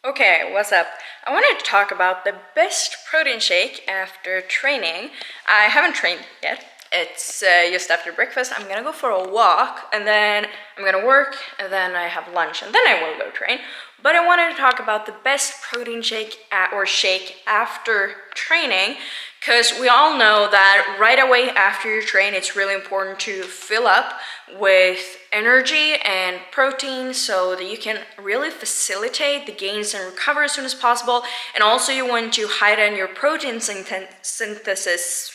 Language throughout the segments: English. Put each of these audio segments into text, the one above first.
Okay, what's up? I wanted to talk about the best protein shake after training. I haven't trained yet. It's just after breakfast. I'm gonna go for a walk and then I'm gonna work and then I have lunch and then I will go train. But I wanted to talk about the best protein shake shake after training, because we all know that right away after you train, it's really important to fill up with energy and protein so that you can really facilitate the gains and recover as soon as possible. And also you want to heighten your protein synthesis.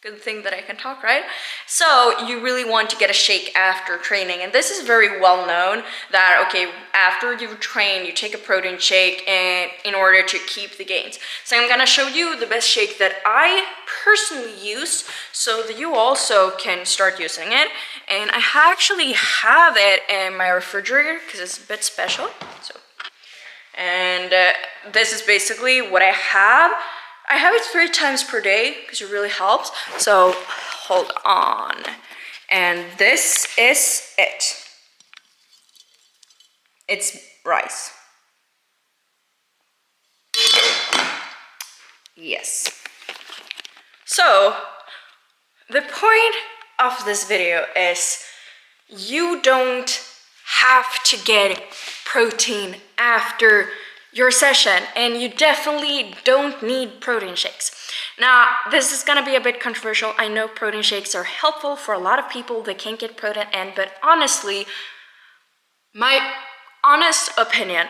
Good thing that I can talk, right? So you really want to get a shake after training, and this is very well known that okay, after you train you take a protein shake and in order to keep the gains. So I'm gonna show you the best shake that I personally use so that you also can start using it. And I actually have it in my refrigerator because it's a bit special. And this is basically what I have. I have it 3 times per day because it really helps. So hold on. And this is it. It's rice. Yes. So the point of this video is you don't have to get protein after your session, and you definitely don't need protein shakes. Now, this is gonna be a bit controversial. I know protein shakes are helpful for a lot of people that can't get protein in, but honestly, my honest opinion,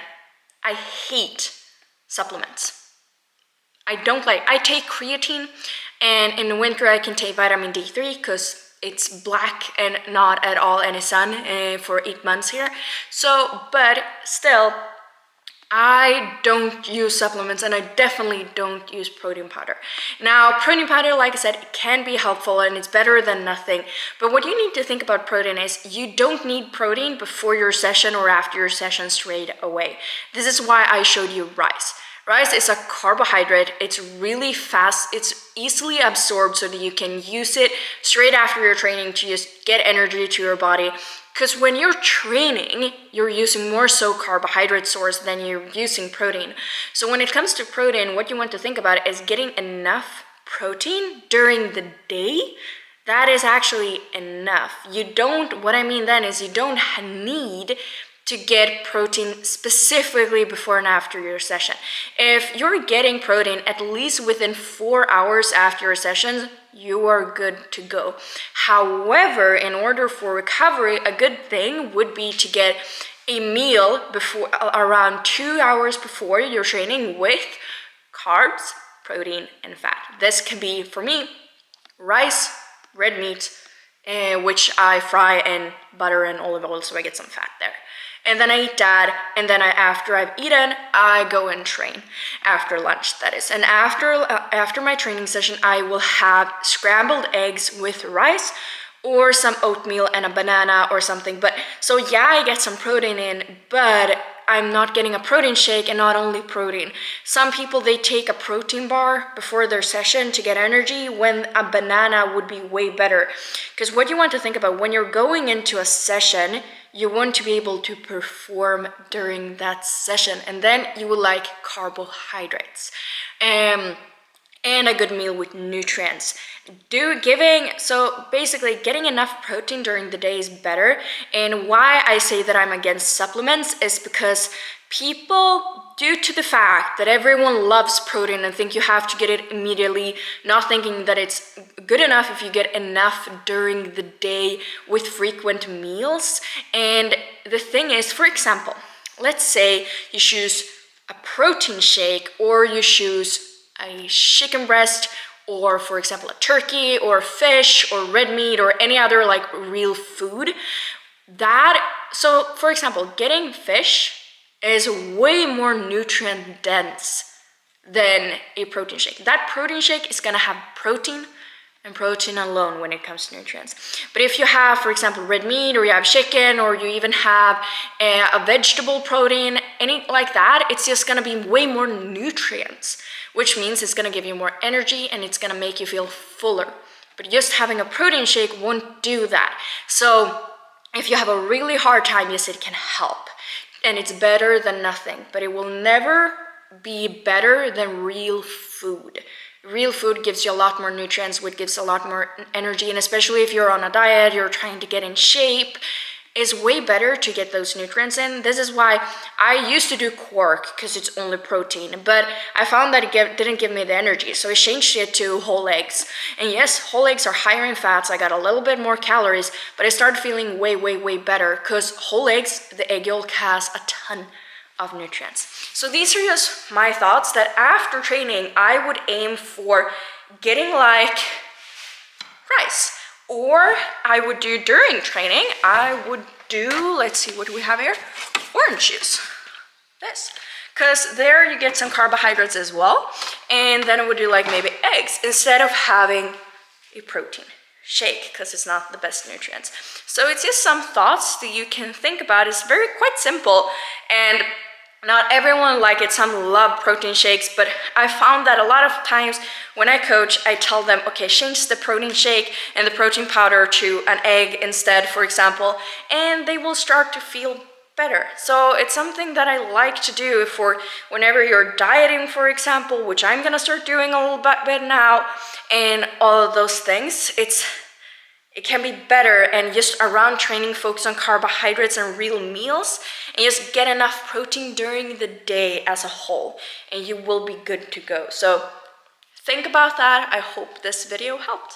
I hate supplements. I take creatine, and in the winter I can take vitamin D3 because it's black and not at all any sun for 8 months here. So, but still, I don't use supplements, and I definitely don't use protein powder. Now, protein powder, like I said, it can be helpful and it's better than nothing. But what you need to think about protein is you don't need protein before your session or after your session straight away. This is why I showed you rice. Rice is a carbohydrate. It's really fast. It's easily absorbed so that you can use it straight after your training to just get energy to your body. Because when you're training, you're using more so carbohydrate source than you're using protein. So when it comes to protein, what you want to think about is getting enough protein during the day. That is actually enough. What I mean then is you don't need to get protein specifically before and after your session. If you're getting protein at least within 4 hours after your sessions, you are good to go. However, in order for recovery, a good thing would be to get a meal before around 2 hours before your training with carbs, protein, and fat. This can be, for me, rice, red meat, which I fry in butter and olive oil so I get some fat there. And then I eat that, and then after I've eaten, I go and train. After lunch, that is. And after my training session, I will have scrambled eggs with rice or some oatmeal and a banana or something. But so yeah, I get some protein in, but I'm not getting a protein shake, and not only protein. Some people, they take a protein bar before their session to get energy, when a banana would be way better. Because what you want to think about when you're going into a session, you want to be able to perform during that session, and then you will like carbohydrates and a good meal with nutrients. So basically getting enough protein during the day is better. And why I say that I'm against supplements is because people, due to the fact that everyone loves protein and think you have to get it immediately, not thinking that it's good enough if you get enough during the day with frequent meals. And the thing is, for example, let's say you choose a protein shake, or you choose a chicken breast, or for example a turkey or fish or red meat or any other like real food. So for example, getting fish is way more nutrient dense than a protein shake. That protein shake is gonna have protein and protein alone when it comes to nutrients. But if you have, for example, red meat, or you have chicken, or you even have a vegetable protein, any like that, it's just gonna be way more nutrients, which means it's gonna give you more energy and it's gonna make you feel fuller. But just having a protein shake won't do that. So if you have a really hard time, yes, it can help. and it's better than nothing, but it will never be better than real food. Real food gives you a lot more nutrients, which gives a lot more energy, and especially if you're on a diet, you're trying to get in shape, it's way better to get those nutrients in. This is why I used to do quark, because it's only protein, but I found that it didn't give me the energy, so I changed it to whole eggs. And yes, whole eggs are higher in fats, I got a little bit more calories, but I started feeling way, way, way better, because whole eggs, the egg yolk has a ton of nutrients. So these are just my thoughts, that after training, I would aim for getting like rice. Or I would do during training, I would do, let's see, what do we have here? Orange juice, this. Because there you get some carbohydrates as well. And then I would do like maybe eggs instead of having a protein shake, because it's not the best nutrients. So it's just some thoughts that you can think about. It's quite simple, and not everyone like it. Some love protein shakes, but I found that a lot of times when I coach, I tell them, okay, change the protein shake and the protein powder to an egg instead, for example, and they will start to feel better. So it's something that I like to do for whenever you're dieting, for example, which I'm gonna start doing a little bit now, and all of those things. It can be better, and just around training, focus on carbohydrates and real meals, and just get enough protein during the day as a whole, and you will be good to go. So think about that. I hope this video helped.